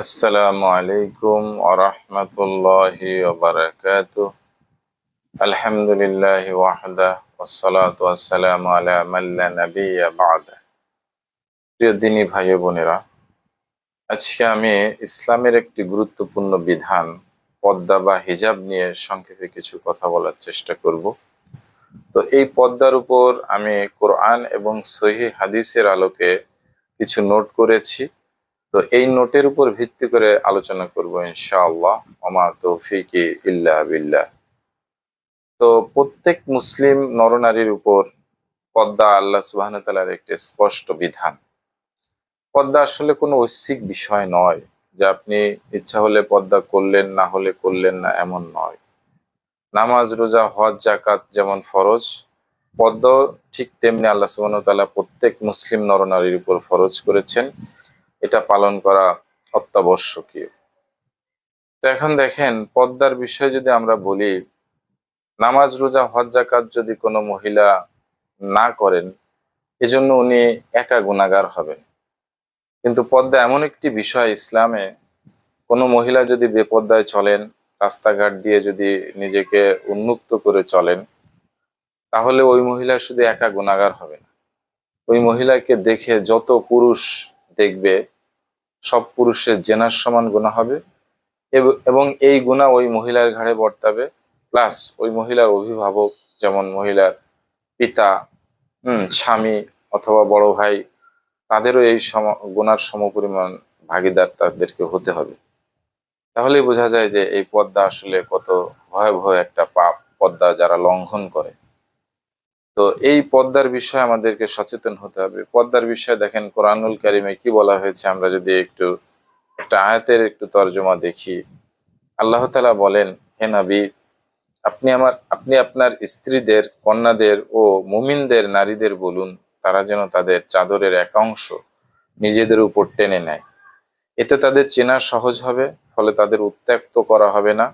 আসসালামু আলাইকুম ওয়া রাহমাতুল্লাহি ওয়া বারাকাতুহু। আলহামদুলিল্লাহি ওয়াহদা ওয়াসসালাতু ওয়াসসালামু আলা মান লা নাবিয়্যা বা'দা। প্রিয় দিনী ভাই ও বোনেরা, আজকে আমি ইসলামের একটি গুরুত্বপূর্ণ বিধান পর্দা বা হিজাব নিয়ে সংক্ষেপে কিছু কথা বলার চেষ্টা করব। তো এই পর্দার উপর আমি কোরআন এবং সহিহ হাদিসের আলোকে কিছু নোট করেছি। তো এই নোটের উপর ভিত্তি করে আলোচনা করব ইনশাআল্লাহ। ওমা তৌফিকি ইল্লা বিল্লাহ। তো প্রত্যেক মুসলিম নরনারীর উপর পর্দা আল্লাহ সুবহানাহু ওয়া তাআলার একটি স্পষ্ট বিধান। পর্দা আসলে কোনো ঐচ্ছিক বিষয় নয় যে আপনি ইচ্ছা হলে পর্দা করলেন, না হলে করলেন না, এমন নয়। নামাজ, রোজা, হজ, যাকাত যেমন ফরজ, পর্দাও ঠিক তেমনি আল্লাহ সুবহানাহু ওয়া তাআলা প্রত্যেক মুসলিম নরনারীর উপর ফরজ করেছেন। এটা পালন করা অত্যাবশ্যকীয়। তো এখন দেখেন, পর্দার বিষয়ে যদি আমরা বলি, নামাজ, রোজা, হজ, যাকাত যদি কোনো মহিলা না করেন, এজন্য উনি একা গুনাহগার হবেন। কিন্তু পর্দা এমন একটি বিষয় ইসলামে, কোনো মহিলা যদি বেপর্দায় চলেন, রাস্তাঘাট দিয়ে যদি নিজেকে উন্মুক্ত করে চলেন, তাহলে ওই মহিলা শুধু একা গুনাহগার হবে না, ওই মহিলাকে দেখে যত পুরুষ দেখবে সব পুরুষের জেনার সমান গুনাহ হবে এবং এই গুনাহ ওই মহিলার ঘাড়ে বর্তাবে। প্লাস ওই মহিলার অভিভাবক, যেমন মহিলার পিতা, স্বামী অথবা বড় ভাই, তাদেরও এই গুনার সমপরিমাণ ভাগীদার তাদেরকে হতে হবে। তাহলেই বোঝা যায় যে এই পর্দা আসলে কত ভয়াবহ একটা পাপ, পর্দা যারা লঙ্ঘন করে। তো এই পর্দার বিষয়ে আমাদেরকে সচেতন হতে হবে। পর্দার বিষয়ে দেখেন কোরআনুল কারিমে কি বলা হয়েছে, আমরা যদি একটা আয়াতের একটু তর্জমা দেখি। আল্লাহ তাআলা বলেন, হে নবী, আপনি আপনার স্ত্রীদের, কন্যাদের ও মুমিনদের নারীদের বলুন, তারা যেন তাদের চাদরের এক অংশ নিজেদের উপর টেনে নেয়। এতে তাদের চেনা সহজ হবে, ফলে তাদের উত্ত্যক্ত করা হবে না।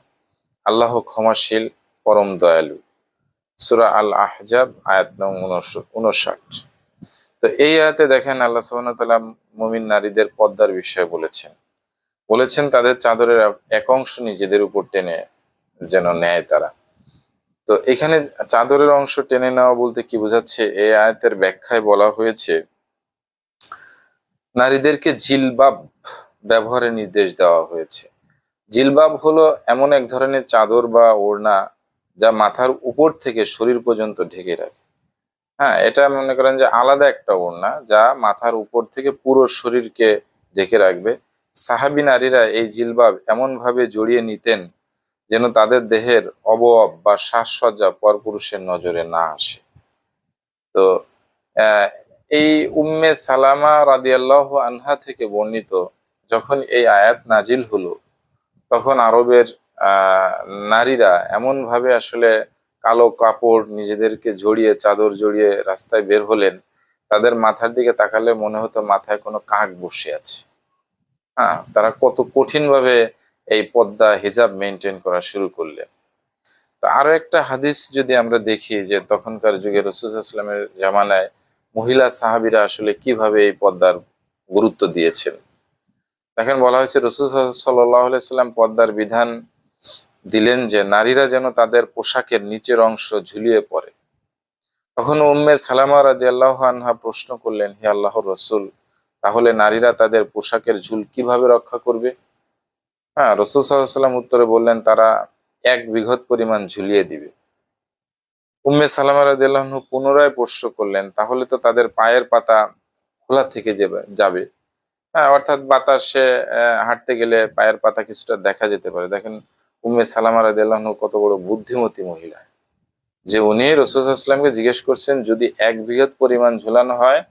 আল্লাহ ক্ষমাশীল, পরম দয়ালু। সূরা আল আহজাব, আয়াত নং 59। তো এই আয়াতে দেখেন আল্লাহ সুবহানাহু ওয়া তাআলা মুমিন নারীদের পর্দার বিষয়ে বলেছেন তাদের চাদরের এক অংশ নিজেদের উপর টেনে যেন নেয় তারা। তো এখানে চাদরের অংশ টেনে নেওয়া বলতে কি বোঝাচ্ছে, এই আয়াতের ব্যাখ্যায় বলা হয়েছে নারীদেরকে জিলবাব ব্যবহারের নির্দেশ দেওয়া হয়েছে। জিলবাব হলো এমন এক ধরনের চাদর বা ওড়না যা মাথার উপর থেকে শরীর পর্যন্ত ঢেকে রাখে। হ্যাঁ, এটা মনে করেন যে আলাদা একটা ওড়না যা মাথার উপর থেকে পুরো শরীরকে ঢেকে রাখবে। সাহাবী নারীরা এই জিলবাব এমন ভাবে জড়িয়ে নিতেন যেন তাদের দেহের অবয়ব বা সাজসজ্জা পরপুরুষের নজরে না আসে। তো আহ, এই উম্মে সালামা রাদিয়াল্লাহু আনহা থেকে বর্ণিত, যখন এই আয়াত নাজিল হলো, তখন আরবের আহ নারীরা এমন ভাবে আসলে কালো কাপড় নিজেদেরকে জড়িয়ে, চাদর জড়িয়ে রাস্তায় বের হলেন, তাদের মাথার দিকে তাকালে মনে হতো মাথায় কোনো কাক বসে আছে। হ্যাঁ, তারা কত কঠিন ভাবে এই পর্দা হিজাব মেনটেন করা শুরু করলেন। তো আরো একটা হাদিস যদি আমরা দেখি, যে তখনকার যুগে রাসূল সাল্লাল্লাহু আলাইহি ওয়াসাল্লামের জামানায় মহিলা সাহাবীরা আসলে কিভাবে এই পর্দার গুরুত্ব দিয়েছেন। দেখেন, বলা হয়েছে রাসূল সাল্লাল্লাহু আলাইহি ওয়াসাল্লাম পর্দার বিধান দিলেন যে নারীরা যেন তাদের পোশাকের নিচের অংশ ঝুলিয়ে পড়ে। তখন উম্মে সালামা রাদিয়াল্লাহু আনহা প্রশ্ন করলেন, হে আল্লাহর রাসূল, তাহলে নারীরা তাদের পোশাকের ঝুল কিভাবে রক্ষা করবে? হ্যাঁ, রাসূল সাল্লাল্লাহু আলাইহি ওয়াসাল্লাম উত্তরে বললেন, তারা 1 বিঘত পরিমাণ ঝুলিয়ে দিবে। উম্মে সালামা রাদিয়াল্লাহু আনহু পুনরায় প্রশ্ন করলেন, তাহলে তো তাদের পায়ের পাতা খোলা থেকে যাবে। হ্যাঁ, অর্থাৎ বাতাসে হাঁটতে গেলে পায়ের পাতা কিছুটা দেখা যেতে পারে। দেখেন উম্মে সালামা রাদিয়াল্লাহু আনহু কত বড় বুদ্ধিমতী মহিলা, যে উনি রাসূল সাল্লাল্লাহু আলাইহি ওয়াসাল্লামকে জিজ্ঞেস করছেন, যদি 1 বিঘত পরিমাণ ঝুলানো হয়,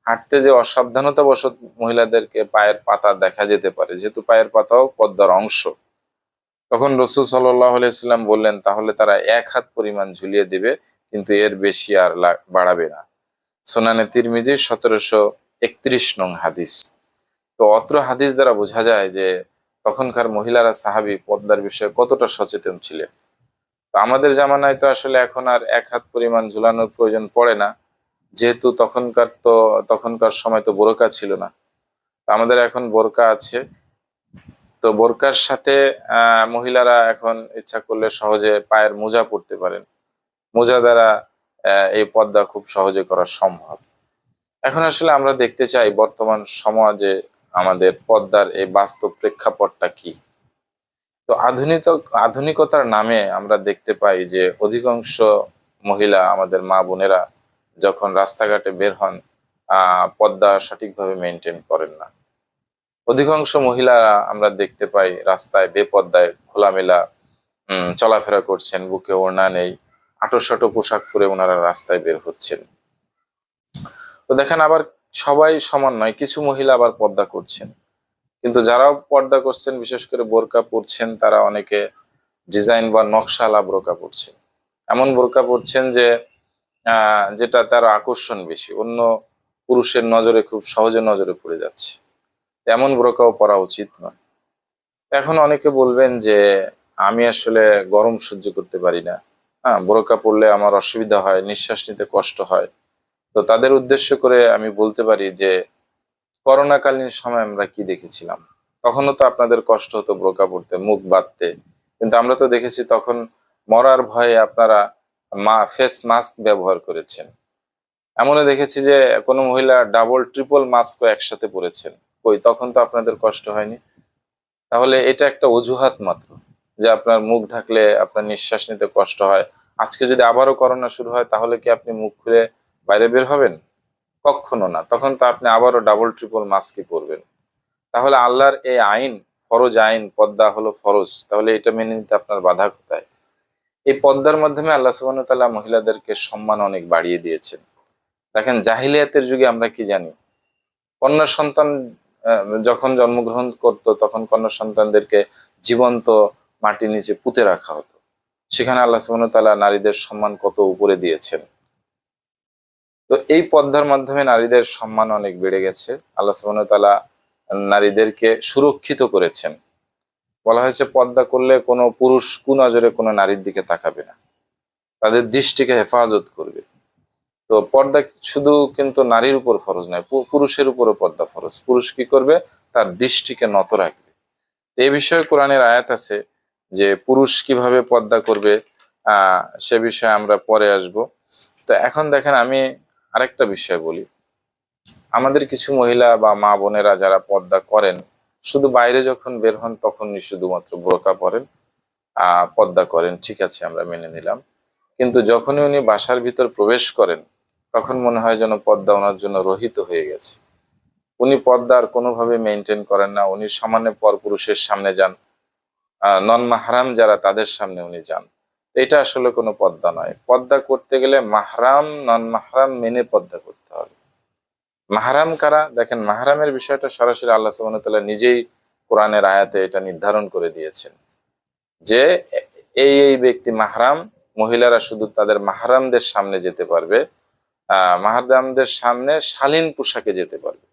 হাঁটতে যে অসাবধানতা বশত মহিলাদেরকে পায়ের পাতা দেখা যেতে পারে, যেহেতু পায়ের পাতাও পর্দার অংশ। তখন রাসূল সাল্লাল্লাহু আলাইহি ওয়াসাল্লাম বললেন, তাহলে তারা 1 হাত পরিমাণ ঝুলিয়ে দিবে, কিন্তু এর বেশি আর বাড়াবে না। সুনানে তিরমিজি 1731 নং হাদিস। তো অত্র হাদিস দ্বারা বোঝা যায় যে তখনকার মহিলারা, সাহাবী, পর্দার বিষয়ে কতটা সচেতন ছিলেন। তো আমাদের জামানায় তো আসলে এখন আর 1 হাত পরিমাণ ঝুলানোর প্রয়োজন পড়ে না, যেহেতু তখনকার সময় তো বোরকা ছিল না। তো আমাদের এখন বোরকা আছে। তো বোরকার সাথে মহিলারা এখন ইচ্ছা করলে সহজে পায়ের মোজা পরতে পারেন। মোজা দ্বারা এই পর্দা খুব সহজে করা সম্ভব। এখন আসলে আমরা দেখতে চাই বর্তমান সমাজে আমাদের পর্দার এই বাস্তব প্রেক্ষাপটটা কি। তো আধুনিকতার নামে আমরা দেখতে পাই যে অধিকাংশ মহিলা, আমাদের মা বোনেরা যখন রাস্তাঘাটে বের হন, পর্দা সঠিকভাবে মেনটেন করেন না। অধিকাংশ মহিলা আমরা দেখতে পাই রাস্তায় বেপর্দায় খোলামেলা চলাফেরা করছেন, বুকে ওড়না নেই, আঁটোসাঁটো পোশাক পরে ওনারা রাস্তায় বের হচ্ছেন। তো দেখেন, আবার সবাই সমান নয়, কিছু মহিলা আবার পর্দা করছেন, কিন্তু যারাও পর্দা করছেন, বিশেষ করে বোরকা পরছেন, তারা অনেকে ডিজাইন বা নকশালা বোরকা পরছেন। এমন বোরকা পরছেন যে যেটা তার আকর্ষণ বেশি, অন্য পুরুষের নজরে খুব সহজে নজরে পড়ে যাচ্ছে। এমন বোরকাও পরা উচিত নয়। এখন অনেকে বলবেন যে আমি আসলে গরম সহ্য করতে পারি না, বোরকা পরলে আমার অসুবিধা হয়, নিঃশ্বাস নিতে কষ্ট হয়। তো তাদের উদ্দেশ্য করে আমি বলতে পারি যে করোনাকালীন সময় আমরা কি দেখেছিলাম। তখনও তো আপনাদের কষ্ট হতো বোরকা পরতে, মুখ বাঁধতে, কিন্তু আমরা তো দেখেছি তখন মরার ভয়ে আপনারা ফেস মাস্ক ব্যবহার করেছেন। এমনও দেখেছি যে কোনো মহিলা ডাবল ট্রিপল মাস্কও একসাথে পরেছেন। কই, তখন তো আপনাদের কষ্ট হয়নি। তাহলে এটা একটা অজুহাত মাত্র যে আপনার মুখ ঢাকলে আপনার নিঃশ্বাস নিতে কষ্ট হয়। আজকে যদি আবারও করোনা শুরু হয়, তাহলে কি আপনি মুখ খুলে বাইরে বের হবেন? কখনো না। তখন তো আপনি আবারও ডাবল ট্রিপল মাস্কই পরবেন। তাহলে আল্লাহর এই আইন, ফরজ আইন, পর্দা হলো ফরজ, তাহলে এটা মেনে নিতে আপনার বাধা কোথায়? এই পর্দার মাধ্যমে আল্লাহ সুবহানাহু ওয়া তাআলা মহিলাদেরকে সম্মান অনেক বাড়িয়ে দিয়েছেন। দেখেন, জাহিলিয়াতের যুগে আমরা কি জানি, কন্যা সন্তান যখন জন্মগ্রহণ করত, তখন কন্যা সন্তানদেরকে জীবন্ত মাটির নিচে পুঁতে রাখা হতো। সেখানে আল্লাহ সুবহানাহু ওয়া তাআলা নারীদের সম্মান কত উপরে দিয়েছেন। তো এই পর্দার মাধ্যমে নারীদের সম্মান অনেক বেড়ে গেছে। আল্লাহ সুবহানাহু ওয়া তাআলা নারীদেরকে সুরক্ষিত করেছেন। বলা হয়েছে পর্দা করলে কোনো পুরুষ কুনজরে কোনো নারীর দিকে তাকাবে না, তাদের দৃষ্টিকে হেফাজত করবে। তো পর্দা শুধু কিন্তু নারীর উপর ফরজ নয়, পুরুষের উপরও পর্দা ফরজ। পুরুষ কি করবে? তার দৃষ্টিকে নত রাখবে। তো এই বিষয়ে কোরআনের আয়াত আছে যে পুরুষ কিভাবে পর্দা করবে, সে বিষয়ে আমরা পরে আসব। তো এখন দেখেন, আমি আরেকটা বিষয় বলি। আমাদের কিছু মহিলা বা মা বোনেরা যারা পর্দা করেন, শুধু বাইরে যখন বের হন তখনই শুধুমাত্র বোরকা পরেন, পর্দা করেন, ঠিক আছে, আমরা মেনে নিলাম। কিন্তু যখনই উনি বাসার ভিতর প্রবেশ করেন, তখন মনে হয় যেন পর্দা ওনার জন্য রহিত হয়ে গেছে। উনি পর্দা আর কোনোভাবে মেনটেন করেন না। উনি সামান্য পরপুরুষের সামনে যান, নন মাহরাম যারা, তাদের সামনে উনি যান। এটা আসলে কোনো পর্দা নয়। পর্দা করতে গেলে মাহরাম নন মাহরাম মেনে পর্দা করতে হবে। মাহরাম কারা? দেখেন, মাহরামের বিষয়টা সরাসরি আল্লাহ সুবহানাহু ওয়া তাআলা নিজেই কোরআনের আয়াতে এটা নির্ধারণ করে দিয়েছেন যে এই ব্যক্তি মাহরাম। মহিলারা শুধু তাদের মাহরামদের সামনে যেতে পারবে, মাহরামদের সামনে শালীন পোশাকে যেতে পারবে।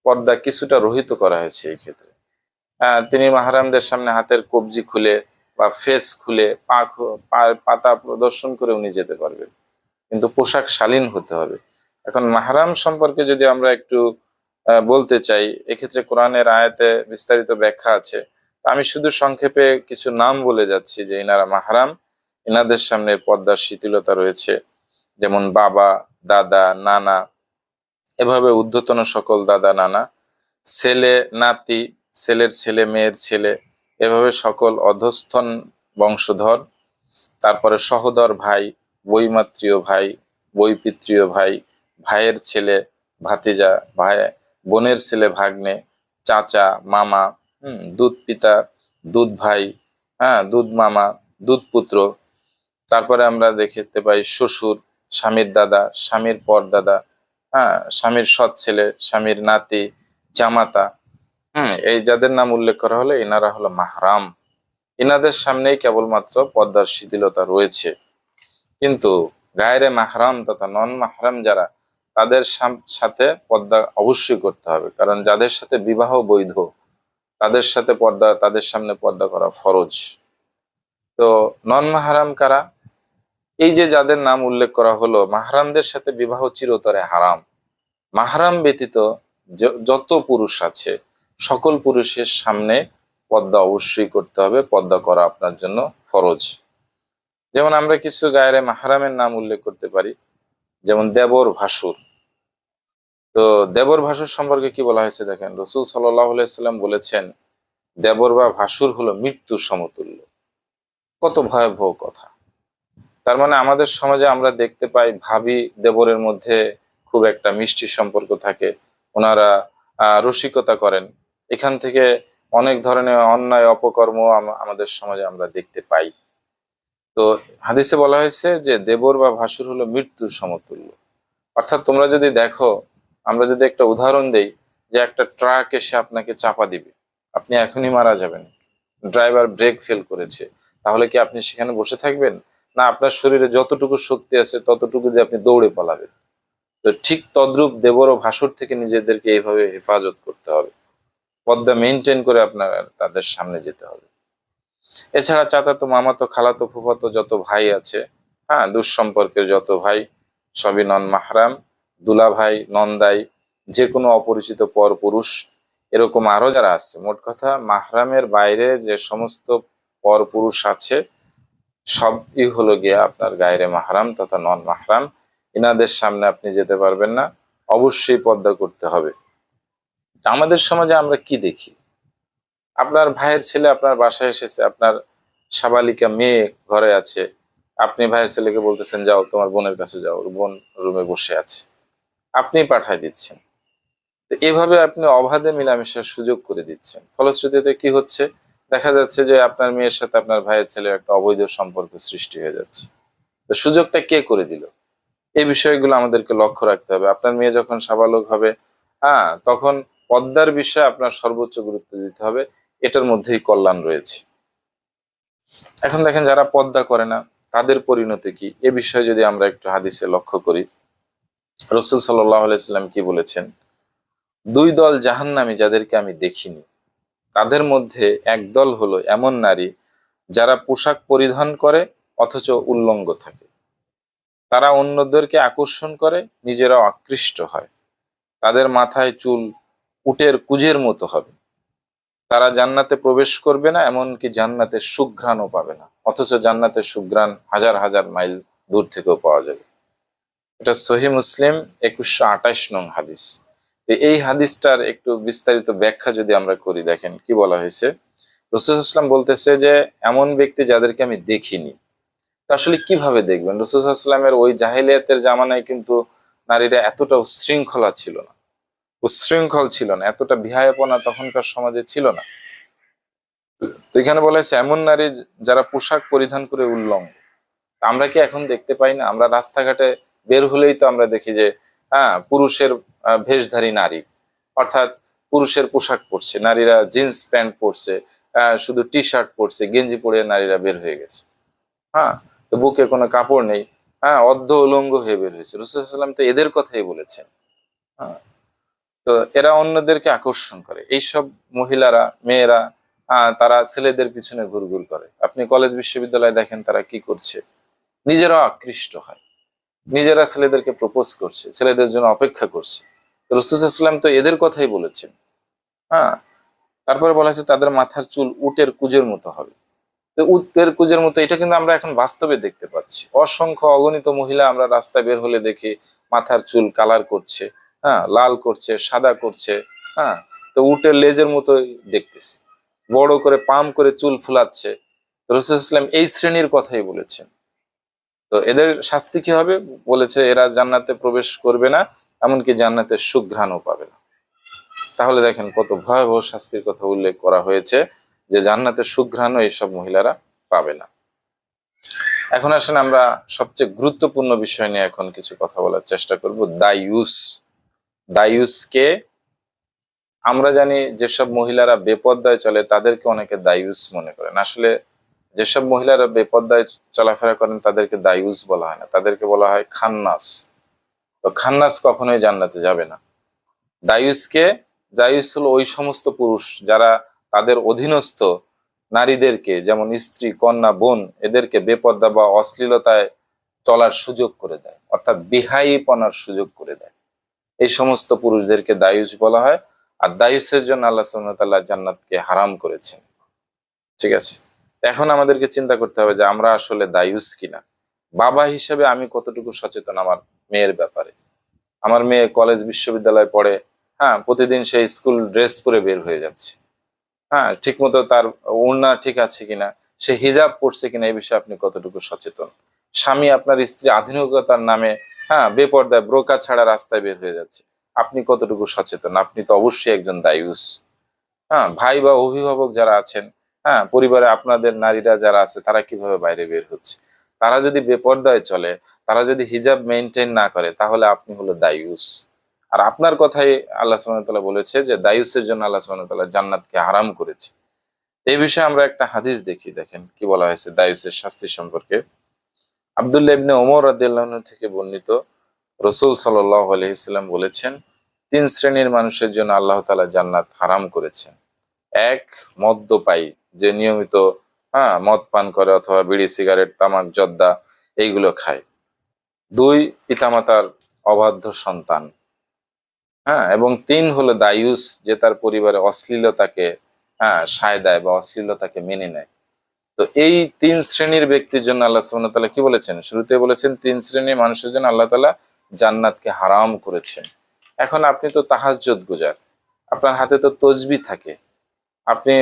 পর্দা কিছুটা রহিত করা হয়েছে এই ক্ষেত্রে। তিনি মাহরামদের সামনে হাতের কবজি খুলে বা ফেস খুলে পাতা প্রদর্শন করে উনি যেতে পারবেন, কিন্তু পোশাক শালীন হতে হবে। এখন মাহরাম সম্পর্কে যদি আমরা একটু বলতে চাই, এক্ষেত্রে কোরআনের আয়াতে বিস্তারিত ব্যাখ্যা আছে। আমি শুধু সংক্ষেপে কিছু নাম বলে যাচ্ছি যে ইনারা মাহরাম, ইনাদের সামনে পর্দার শিথিলতা রয়েছে। যেমন বাবা, দাদা, নানা, এভাবে ঊর্ধ্বতন সকল দাদা নানা, ছেলে নাতি, ছেলের ছেলে, মেয়ের ছেলে, এভাবে সকল অধস্তন বংশধর। তারপরে সহোদর ভাই, বৈমাত্রীয় ভাই, বৈপিত্রীয় ভাই, ভাইয়ের ছেলে ভাতিজা, ভাই বোনের ছেলে ভাগ্নে, চাচা, মামা, দুধ পিতা, দুধ ভাই, দুধ মামা, দুধ পুত্র। তারপরে আমরা দেখতে পাই শ্বশুর, স্বামীর দাদা, স্বামীর পর দাদা, স্বামীর সৎ ছেলে, স্বামীর নাতি, জামাতা। এই যাদের নাম উল্লেখ করা হলো, এনারা হলো মাহরাম। এনাদের সামনেই কেবলমাত্র পর্দার শিথিলতা রয়েছে। কিন্তু গায়রে মাহরাম তথা নন মাহরাম যারা, তাদের সাথে পর্দা অবশ্যই করতে হবে। কারণ যাদের সাথে বিবাহ বৈধ, তাদের সাথে পর্দা, তাদের সামনে পর্দা করা ফরজ। তো নন মাহরাম কারা? এই যে যাদের নাম উল্লেখ করা হলো, মাহরামদের সাথে বিবাহ চিরতরে হারাম। মাহরাম ব্যতীত যত পুরুষ আছে, সকল পুরুষের সামনে পর্দা অবশ্যই করতে হবে, পর্দা করা আপনার জন্য ফরজ। যেমন আমরা কিছু গায়রে মাহরামের নাম উল্লেখ করতে পারি, যেমন দেবর ভাসুর। তো দেবর ভাসুর সম্পর্কে কি বলা হয়েছে দেখেন, রসুল সাল্লাল্লাহু আলাইহি সাল্লাম বলেছেন দেবর বা ভাসুর হলো মৃত্যুর সমতুল্য। কত ভয়াবহ কথা! তার মানে আমাদের সমাজে আমরা দেখতে পাই ভাবি দেবরের মধ্যে খুব একটা মিষ্টি সম্পর্ক থাকে, ওনারা রসিকতা করেন। এখান থেকে অনেক ধরনের অন্যায় অপকর্ম আমাদের সমাজে আমরা দেখতে পাই। তো হাদিসে বলা হয়েছে যে দেবর বা ভাসুর হলো মৃত্যুর সমতুল্য। অর্থাৎ তোমরা যদি দেখো, আমরা যদি একটা উদাহরণ দেই, যে একটা ট্রাক এসে আপনাকে চাপা দিবে, আপনি এখনই মারা যাবেন, ড্রাইভার ব্রেক ফেল করেছে, তাহলে কি আপনি সেখানে বসে থাকবেন? না, আপনার শরীরে যতটুকু শক্তি আছে ততটুকু দিয়ে আপনি দৌড়ে পালাবেন। তো ঠিক তদ্রূপ দেবর ও ভাসুর থেকে নিজেদেরকে এইভাবে হেফাজত করতে হবে, পর্দা মেনটেন করে আপনার তাদের সামনে যেতে হবে। এছাড়া চাচাতো, মামাতো, খালাতো, ফুফাতো যত ভাই আছে, হ্যাঁ, দুঃসম্পর্কের যত ভাই, সবই নন মাহরাম, দুলা ভাই, নন্দাই, যে কোনো অপরিচিত পর পুরুষ, এরকম আরো যারা আছে, মোট কথা মাহরামের বাইরে যে সমস্ত পর পুরুষ আছে সবই হলো গিয়া আপনার গায়রে মাহরাম তথা নন মাহরাম। এনাদের সামনে আপনি যেতে পারবেন না, অবশ্যই পর্দা করতে হবে। আমাদের সমাজে আমরা কি দেখি, আপনার ভাইয়ের ছেলে আপনার বাসায় এসেছে, আপনার সাবালিকা মেয়ে ঘরে আছে, আপনি ভাইয়ের ছেলেকে বলতেছেন যাও তোমার বোনের কাছে যাও, ওর বোন রুমে বসে আছে, আপনি পাঠায় দিচ্ছেন। তো এভাবে আপনি অবাধে মেলামেশার সুযোগ করে দিচ্ছেন। ফলশ্রুতিতে কি হচ্ছে, দেখা যাচ্ছে যে আপনার মেয়ের সাথে আপনার ভাইয়ের ছেলের একটা অবৈধ সম্পর্ক সৃষ্টি হয়ে যাচ্ছে। তো সুযোগটা কে করে দিল? এই বিষয়গুলো আমাদেরকে লক্ষ্য রাখতে হবে। আপনার মেয়ে যখন সাবালক হবে, হ্যাঁ, তখন পর্দার বিষয়ে আপনার সর্বোচ্চ গুরুত্ব দিতে হবে, এটার মধ্যেই কল্যাণ রয়েছে। এখন দেখেন যারা পর্দা করে না তাদের পরিণতি কি, এ বিষয়ে যদি আমরা একটু হাদিসে লক্ষ্য করি, রসুল সাল্লাল্লাহু আলাইহি সাল্লাম কি বলেছেন, দুই দল জাহান্নামী যাদেরকে আমি দেখিনি, তাদের মধ্যে এক দল হলো এমন নারী যারা পোশাক পরিধান করে অথচ উলঙ্গ থাকে। তারা অন্যদেরকে আকর্ষণ করে, নিজেরাও আকৃষ্ট হয়। তাদের মাথায় চুল উটের কুজের মতো হবে। তারা জান্নাতে প্রবেশ করবে না, এমনকি জান্নাতের সুঘ্রাণও পাবে না, অথচ জান্নাতের সুঘ্রাণ হাজার হাজার মাইল দূর থেকেও পাওয়া যাবে। এটা সহিহ মুসলিম 2128 নং হাদিস। এই হাদিসটার একটু বিস্তারিত ব্যাখ্যা যদি আমরা করি, দেখেন কি বলা হয়েছে। রাসূলুল্লাহ সাল্লাল্লাহু আলাইহি ওয়াসাল্লাম বলতেছে যে এমন ব্যক্তি যাদেরকে আমি দেখিনি। তা আসলে কিভাবে দেখবেন? রাসূলুল্লাহ সাল্লাল্লাহু আলাইহি ওয়াসাল্লামের ওই জাহেলিয়াতের জামানায় কিন্তু নারীরা এতটা উচ্ছৃঙ্খলা ছিল না, উচ্ছৃঙ্খল ছিল না, এতটা বিহায়াপনা তখনকার সমাজে ছিল না। তো এখানে বলা হয়েছে এমন নারী যারা পোশাক পরিধান করে উল্লঙ্গ। আমরা কি এখন দেখতে পাই না? আমরা রাস্তাঘাটে বের হলেই তো আমরা দেখি যে হ্যাঁ, পুরুষের ভেষধারী নারী, অর্থাৎ পুরুষের পোশাক পরছে, নারীরা জিন্স প্যান্ট পরছে, শুধু টি শার্ট পরছে, গেঞ্জি পরে নারীরা বের হয়ে গেছে। হ্যাঁ, তো বুকে কোনো কাপড় নেই, হ্যাঁ, অর্ধ উলঙ্গ হয়ে বের হয়েছে। রাসূলুল্লাহ সাল্লাল্লাহু আলাইহি ওয়াসাল্লাম তো এদের কথাই বলেছেন। হ্যাঁ, তো এরা অন্যদেরকে আকর্ষণ করে, এইসব মহিলারা, মেয়েরা, তারা ছেলেদের পিছনে ঘুরঘুর করে। আপনি কলেজ বিশ্ববিদ্যালয়ে দেখেন তারা কি করছে, নিজেরাও আকৃষ্ট হয়, নিজেরা ছেলেদেরকে প্রপোজ করছে, ছেলেদের জন্য অপেক্ষা করছে। রাসূলুল্লাহ সাল্লাল্লাহু আলাইহি ওয়াসাল্লাম তো এদের কথাই বলেছেন। হ্যাঁ, তারপরে বলা হয়েছে তাদের মাথার চুল উটের কুজের মতো হবে। তো উটের কুজের মতো, এটা কিন্তু আমরা এখন বাস্তবে দেখতে পাচ্ছি। অসংখ্য অগণিত মহিলা আমরা রাস্তায় বের হলে দেখি মাথার চুল কালার করছে, হ্যাঁ, লাল করছে, সাদা করছে, হ্যাঁ, তো উটের লেজের মতো দেখতেছি, বড় করে পাম করে চুল ফুলাচ্ছে। রাসূলুল্লাহ সাল্লাল্লাহু আলাইহি ওয়াসাল্লাম এই শ্রেণীর কথাই বলেছেন। তো এদের শাস্তি কি হবে? বলেছে এরা জান্নাতে প্রবেশ করবে না, এমনকি জান্নাতের সুঘ্রাণও পাবে না। তাহলে দেখেন কত ভয়াবহ শাস্তির কথা উল্লেখ করা হয়েছে, যে জান্নাতের সুঘ্রাণও এইসব মহিলারা পাবে না। এখন আসেন আমরা সবচেয়ে গুরুত্বপূর্ণ বিষয় নিয়ে এখন কিছু কথা বলার চেষ্টা করব, দায়ুস। দায়ুসকে আমরা জানি, যেসব মহিলারা বেপর্দায় চলে তাদেরকে অনেকে দায়ুস মনে করেন। আসলে যেসব মহিলারা বেপর্দায় চলাফেরা করেন তাদেরকে দায়ুস বলা হয় না, তাদেরকে বলা হয় খান্নাস। তো খান্নাস কখনোই জান্নাতে যাবে না। দায়ুসকে, দায়ুস হলো ওই সমস্ত পুরুষ যারা তাদের অধীনস্থ নারীদেরকে, যেমন স্ত্রী, কন্যা, বোন, এদেরকে বেপর্দা বা অশ্লীলতায় চলার সুযোগ করে দেয়, অর্থাৎ বেহাইপনার সুযোগ করে দেয়। এই সমস্ত পুরুষদেরকে দায়ুস বলা হয়। আর দায়ুসের জন্য আল্লাহ সুবহানাহু ওয়া তাআলা জান্নাতকে হারাম করেছেন। ঠিক আছে, এখন আমাদেরকে চিন্তা করতে হবে যে আমরা আসলে দায়ুস কিনা। বাবা হিসেবে আমি কতটুকু সচেতন আমার মেয়ের ব্যাপারে। আমার মেয়ে কলেজ বিশ্ববিদ্যালয়ে পড়ে, হ্যাঁ, প্রতিদিন সে স্কুল ড্রেস পরে বের হয়ে যাচ্ছে, হ্যাঁ, ঠিক মতো তার ওড়না ঠিক আছে কিনা, সে হিজাব পড়ছে কিনা, এই বিষয়ে আপনি কতটুকু সচেতন। স্বামী আপনার স্ত্রী আধুনিকতার নামে, হ্যাঁ, বেপর্দায় ব্রোকা ছাড়া রাস্তায় বের হয়ে যাচ্ছে, আপনি কতটুকু সচেতন? আপনি তো অবশ্যই একজন দায়ুস। হ্যাঁ, ভাই বা অভিভাবক যারা আছেন, হ্যাঁ, পরিবারে আপনাদের নারীরা যারা আছে তারা কিভাবে বাইরে বের হচ্ছে, তারা যদি বেপর্দায় চলে, তারা যদি হিজাব মেনটেন না করে, তাহলে আপনি হলো দায়ুস। আর আপনার কথাই আল্লাহ সুবহানাহু ওয়া তাআলা বলেছে যে দায়ুসের জন্য আল্লাহ সুবহানাহু ওয়া তাআলা জান্নাতকে হারাম করেছে। এই বিষয়ে আমরা একটা হাদিস দেখি, দেখেন কি বলা হয়েছে দায়ুসের শাস্তি সম্পর্কে। আব্দুল্লাহ ইবনে ওমর রাদিয়াল্লাহু আনহু থেকে বর্ণিত, রাসূল সাল্লাল্লাহু আলাইহি ওয়াসাল্লাম বলেছেন, তিন শ্রেণীর মানুষের জন্য আল্লাহ তাআলা জান্নাত হারাম করেছেন। এক, মদ্যপায়ী, যে নিয়মিত, হ্যাঁ, মদ পান করে অথবা বিড়ি সিগারেট তামাক জর্দা এইগুলো খায়। দুই, পিতামাতার অবাধ্য সন্তান, হ্যাঁ, এবং তিন হলো দায়ুস, যে তার পরিবারে অশ্লীলতাকে, হ্যাঁ, সায় দেয় বা অশ্লীলতাকে মেনে নেয়। তো এই তিন শ্রেণীর ব্যক্তির জন্য আল্লাহ সুবহানাহু ওয়া তাআলা কি বলেছেন? শুরুতে বলেছেন তিন শ্রেণীর মানুষের জন্য আল্লাহ তাআলা জান্নাতকে হারাম করেছেন। এখন আপনি তো তাহাজ্জুদ গুজার, আপনার হাতে তো তসবিহ থাকে, আপনি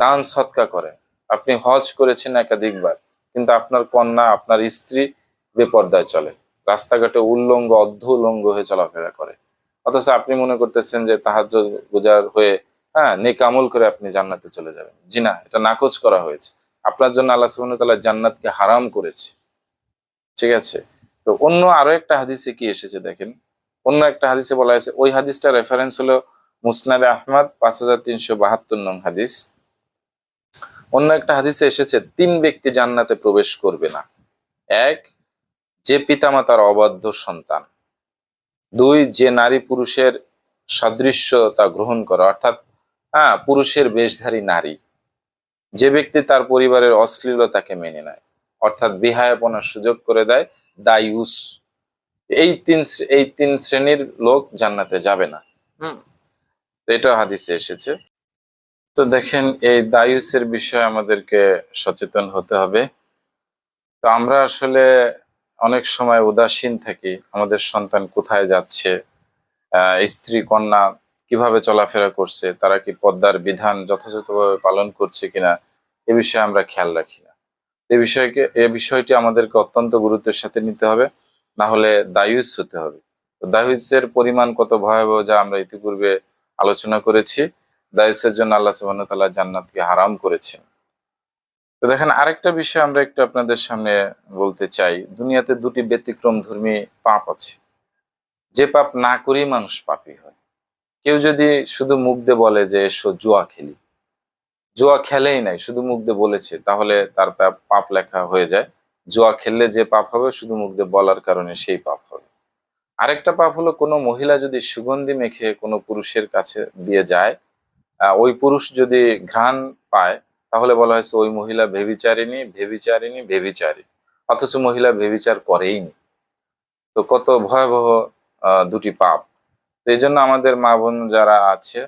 দান সৎকা করেন, আপনি হজ করেছেন একাধিকবার, কিন্তু আপনার কন্যা, আপনার স্ত্রী বেপর্দায় চলে, রাস্তাঘাটে উল্লঙ্গ অর্ধ উলঙ্গ হয়ে চলাফেরা করে, অথচ আপনি মনে করতেছেন যে তাহাজ্জুদ গুজার হয়ে, হ্যাঁ, নেক আমল করে আপনি জান্নাতে চলে যাবেন। জি না, এটা নাকচ করা হয়েছে। আপনার জন্য আল্লাহ সুবহানাহু ওয়া তাআলা জান্নাতকে হারাম করেছে। ঠিক আছে, তো অন্য আরো একটা হাদিসে কি এসেছে দেখেন। অন্য একটা হাদিসে বলা হয়েছে, ওই হাদিসটা রেফারেন্স হলো মুসনাদে আহমদ 5372 নং হাদিস। অন্য একটা হাদিসে এসেছে তিন ব্যক্তি জান্নাতে প্রবেশ করবে না। এক, যে পিতামাতার অবাধ্য সন্তান। দুই, যে নারী পুরুষের সাদৃশ্যতা গ্রহণ করে, অর্থাৎ, হ্যাঁ, পুরুষের বেশধারী নারী। যে ব্যক্তি তার পরিবারের অশ্লীলতাকে মেনে নেয়, অর্থাৎ বিহায়াপনার সুযোগ করে দেয়, দায়ুস। এই তিন শ্রেণীর লোক জান্নাতে যাবে না। হুম, তো এটা হাদিসে এসেছে। তো দেখেন, এই দায়ুসের বিষয়ে আমাদেরকে সচেতন হতে হবে। তো আমরা আসলে অনেক সময় উদাসীন থাকি, আমাদের সন্তান কোথায় যাচ্ছে, স্ত্রী কন্যা কিভাবে চলাফেরা করছে, তারা কি পর্দার বিধান যথাযথভাবে পালন করছে কিনা, এ বিষয়ে আমরা খেয়াল রাখি না। এই বিষয়টি আমাদেরকে অত্যন্ত গুরুত্বের সাথে নিতে হবে, না হলে দায়ুস হতে হবে। তো দায়ুসের পরিমাণ কত ভয়াবহ যা আমরা ইতিপূর্বে আলোচনা করেছি। দায়ুসের জন্য আল্লাহ সুবহানাহু ওয়া তাআলা জান্নাতকে হারাম করেছেন। তো দেখেন, আরেকটা বিষয় আমরা একটু আপনাদের সামনে বলতে চাই। দুনিয়াতে দুটি ব্যতিক্রম ধর্মী পাপ আছে, যে পাপ না করেই মানুষ পাপী হয়। কেউ যদি শুধু মুখ দিয়ে বলে যে এসো জুয়া খেলি, জুয়া খেলেই নাই, শুধু মুখ দিয়ে বলেছে, তাহলে তার পাপ লেখা হয়ে যায়। জুয়া খেললে যে পাপ হবে, শুধু মুখ দিয়ে বলার কারণে সেই পাপ হবে। আরেকটা পাপ হলো, কোনো মহিলা যদি সুগন্ধি মেখে কোনো পুরুষের কাছে দিয়ে যায়, ওই পুরুষ যদি ঘ্রাণ পায়, তাহলে বলা হয়েছে ওই মহিলা ভেবিচারিণী, ভেবিচারিণী, ভেবিচারী, অথচ মহিলা ভেবিচার করেইনি। তো কত ভয়াবহ দুটি পাপ। তো এই জন্য আমাদের মা বোন যারা আছে,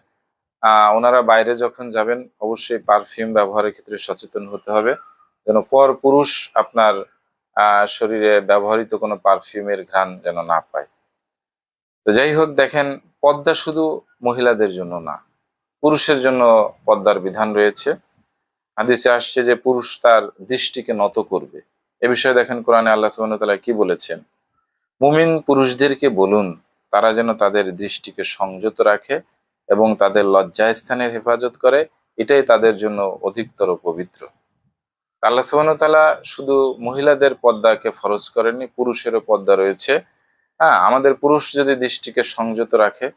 ওনারা বাইরে যখন যাবেন অবশ্যই পারফিউম ব্যবহারের ক্ষেত্রে সচেতন হতে হবে, যেন পর পুরুষ আপনার শরীরে ব্যবহৃত কোনো পারফিউমের ঘ্রাণ যেন না পায়। তো যাই হোক, দেখেন, পর্দা শুধু মহিলাদের জন্য না, পুরুষের জন্য পর্দার বিধান রয়েছে। হাদিসে আসছে যে পুরুষ তার দৃষ্টিকে নত করবে। এ বিষয়ে দেখেন কোরআনে আল্লাহ সুবহানাহু ওয়া তাআলা কি বলেছেন। মুমিন পুরুষদেরকে বলুন তারা যেন তাদের দৃষ্টিকে সংযত রাখে এবং তাদের লজ্জাস্থানের হেফাজত করে, এটাই তাদের জন্য অধিকতর পবিত্র। আল্লাহ সুবহানাহু ওয়া তাআলা শুধু মহিলাদের পর্দাকে ফরজ করেননি, পুরুষেরও পর্দা রয়েছে। হ্যাঁ, আমাদের পুরুষ যদি দৃষ্টিকে সংযত রাখে,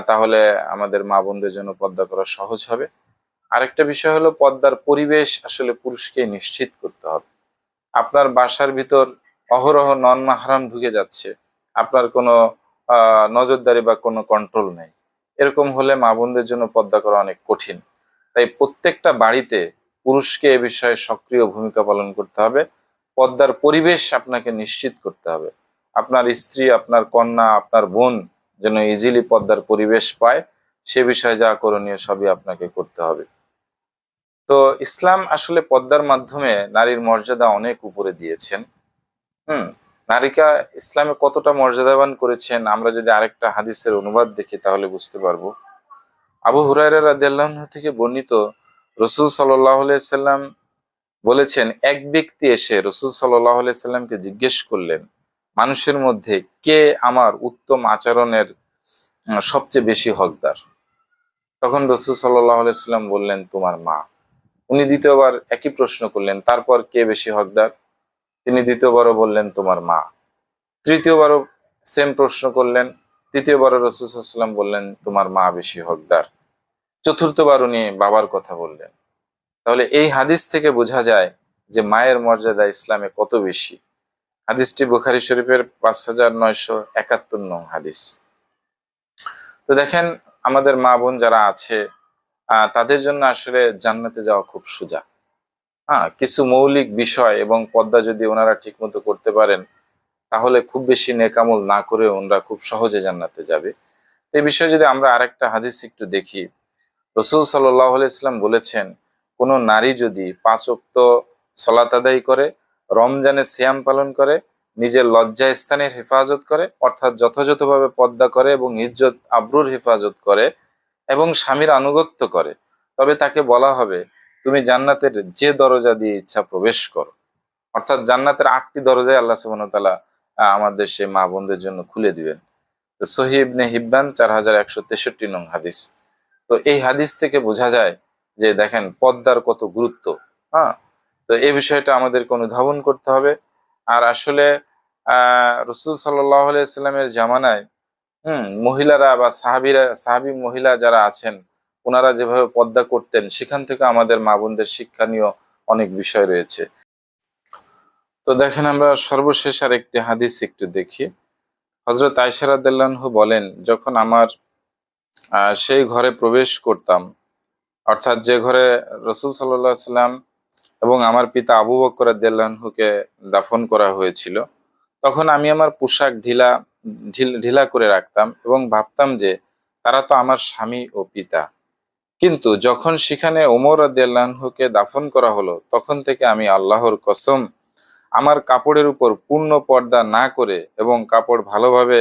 তাহলে আমাদের মা বোনদের জন্য পর্দা করা সহজ হবে। আরেকটা বিষয় হলো, পর্দার পরিবেশ আসলে পুরুষকে নিশ্চিত করতে হবে। আপনার বাসার ভিতর অহরহ নন মাহরাম ঢুকে যাচ্ছে, আপনার কোনো নজরদারি বা কোনো কন্ট্রোল নেই, এরকম হলে মা বোনদের জন্য পর্দা করা অনেক কঠিন। তাই প্রত্যেকটা বাড়িতে পুরুষকে এ বিষয়ে সক্রিয় ভূমিকা পালন করতে হবে। পর্দার পরিবেশ আপনাকে নিশ্চিত করতে হবে। আপনার স্ত্রী, আপনার কন্যা, আপনার বোন যেন ইজিলি পর্দার পরিবেশ পায়, সে বিষয়ে যা করণীয় সবই আপনাকে করতে হবে। তো ইসলাম আসলে পর্দার মাধ্যমে নারীর মর্যাদা অনেক উপরে দিয়েছেন। হুম। নারীকে ইসলামে কতটা মর্যাদাবান করেছেন আমরা যদি আরেকটা হাদিসের অনুবাদ দেখি তাহলে বুঝতে পারবো। আবু হুরায়রা রাদিয়াল্লাহু আনহু থেকে বর্ণিত, রসূল সাল্লাল্লাহু আলাইহি সাল্লাম বলেছেন, এক ব্যক্তি এসে রসূল সাল্লাল্লাহু আলাইহি সাল্লামকে জিজ্ঞেস করলেন, মানুষের মধ্যে কে আমার উত্তম আচরণের সবচেয়ে বেশি হকদার? তখন রসূল সাল্লাল্লাহু আলাইহি সাল্লাম বললেন, তোমার মা। উনি দ্বিতীয়বার একই প্রশ্ন করলেন, তারপর কে বেশি হকদার? তিনি দ্বিতীয়বারও বললেন, তোমার মা। তৃতীয়বারও সেম প্রশ্ন করলেন, তৃতীয়বারও রসূল সাল্লাল্লাহু আলাইহি সাল্লাম বললেন, তোমার মা বেশি হকদার। চতুর্থবার উনি বাবার কথা বললেন। তাহলে এই হাদিস থেকে বোঝা যায় যে মায়ের মর্যাদা ইসলামে কত বেশি। হাদিসটি বুখারী শরীফের 5971 নং হাদিস। তো দেখেন, আমাদের মা বোন যারা আছে তাদের জন্য আসলে জান্নাতে যাওয়া খুব সোজা। কিছু মৌলিক বিষয় এবং পর্দা যদি ওনারা ঠিক মতো করতে পারেন তাহলে খুব বেশি নেকামল না করে ওনারা খুব সহজে জান্নাতে যাবে। এই বিষয়ে যদি আমরা আরেকটা হাদিস একটু দেখি, রসূল সাল্লাল্লাহু আলাইহি সাল্লাম বলেছেন, কোনো নারী যদি 5 ওয়াক্ত সালাত আদায় করে, রমজানে সিয়াম পালন করে, নিজের লজ্জা স্থানের হেফাজত করে, অর্থাৎ যথাযথভাবে পর্দা করে এবং ইজ্জত আবরুর হেফাজত করে এবং স্বামীর আনুগত্য করে, তবে তাকে বলা হবে, তুমি জান্নাতের যে দরজা দিয়ে ইচ্ছা প্রবেশ করো। অর্থাৎ জান্নাতের 8টি দরজায় আল্লাহ সুবহানাহু ওয়া তাআলা আমাদের সেই মা বোনদের জন্য খুলে দিবেন। সহিহ ইবনে হিব্বান 4163 নং হাদিস। তো এই হাদিস থেকে বোঝা যায় যে দেখেন পর্দার কত গুরুত্ব। হ্যাঁ। তো এই বিষয়টা আমাদেরকে অনুধাবন করতে হবে। আর আসলে রসূল সাল্লাল্লাহু আলাইহি সাল্লামের জামানায় মহিলারা বা সাহাবী মহিলা যারা আছেন ওনারা যেভাবে পর্দা করতেন সেখান থেকে আমাদের মা বোনদের শিক্ষণীয় অনেক বিষয় রয়েছে। তো দেখেন, আমরা সর্বশেষ আরেকটি হাদিস একটু দেখি। হযরত আয়েশা রাদিয়াল্লাহু আনহা বলেন, যখন আমার সেই ঘরে প্রবেশ করতাম, অর্থাৎ যে ঘরে রসূল সাল্লাল্লাহু আলাইহি সাল্লাম এবং আমার পিতা আবু বকর রাদিয়াল্লাহু আনহুকে দাফন করা হয়েছিল, তখন আমি আমার পোশাক ঢিলা করে রাখতাম এবং ভাবতাম যে তারা তো আমার স্বামী ও পিতা। কিন্তু যখন সেখানে ওমর রাদিয়াল্লাহু আনহুকে দাফন করা হলো, তখন থেকে আমি আল্লাহর কসম, আমার কাপড়ের উপর পূর্ণ পর্দা না করে এবং কাপড় ভালোভাবে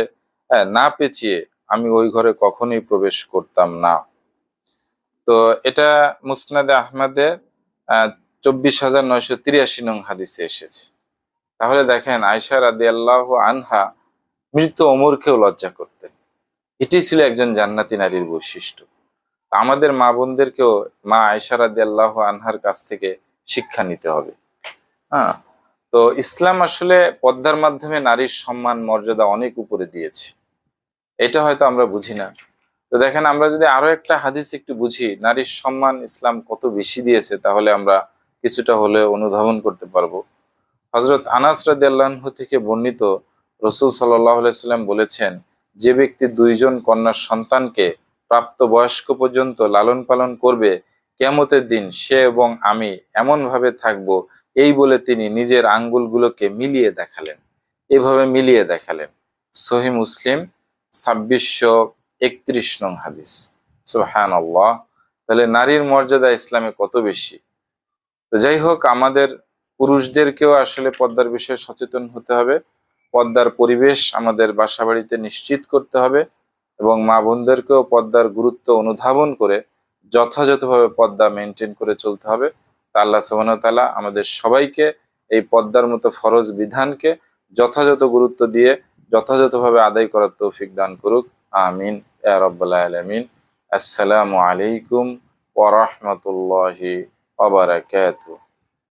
না পেঁচিয়ে আমি ওই ঘরে কখনোই প্রবেশ করতাম না। তো এটা মুসনাদে আহমদে 24,983 নং হাদিসে এসেছে। তাহলে দেখেন, আয়েশা রাদিয়াল্লাহু আনহা মৃত ওমরকেও লজ্জা করতেন। এটাই ছিল একজন জান্নাতি নারীর বৈশিষ্ট্য। আমাদের মা বোনদেরকেও মা আয়েশা রাদিয়াল্লাহু আনহার কাছ থেকে শিক্ষা নিতে হবে। হ্যাঁ। তো ইসলাম আসলে পর্দার মাধ্যমে নারীর সম্মান মর্যাদা অনেক উপরে দিয়েছে, এটা হয়তো আমরা বুঝি না। তো দেখেন, আমরা যদি আরো একটা হাদিস একটু বুঝি নারীর সম্মান ইসলাম কত বেশি দিয়েছে, তাহলে আমরা কিছুটা হলে অনুধাবন করতে পারবো। হযরত আনাস রাদিয়াল্লাহু আনহু থেকে বর্ণিত, রসূল সাল্লাল্লাহু আলাইহি সাল্লাম বলেছেন, যে ব্যক্তি 2 জন কন্যার সন্তানকে প্রাপ্ত বয়স্ক পর্যন্ত লালন পালন করবে, কিয়ামতের দিন সে এবং আমি এমন ভাবে থাকবো, এই বলে তিনি নিজের আঙ্গুলগুলোকে মিলিয়ে দেখালেন। এইভাবে মিলিয়ে দেখালেন। সহিহ মুসলিম 2631 নং হাদিস। সুবহানাল্লাহ। তাহলে নারীর মর্যাদা ইসলামে কত বেশি। তো যাই হোক, আমাদের পুরুষদেরকেও আসলে পর্দার বিষয়ে সচেতন হতে হবে। পর্দার পরিবেশ আমাদের বাসা বাড়িতে নিশ্চিত করতে হবে এবং মা বোনদেরকেও পর্দার গুরুত্ব অনুধাবন করে যথাযথভাবে পর্দা মেনটেন করে চলতে হবে। তা আল্লাহ সুবহানাহু ওয়া তাআলা আমাদের সবাইকে এই পর্দার মতো ফরজ বিধানকে যথাযথ গুরুত্ব দিয়ে যথাযথভাবে আদায় করার তৌফিক দান করুক। আমিন ইয়া রাব্বাল আলামিন। আসসালামু আলাইকুম ওয়া রাহমাতুল্লাহি ওয়া বারাকাতুহু।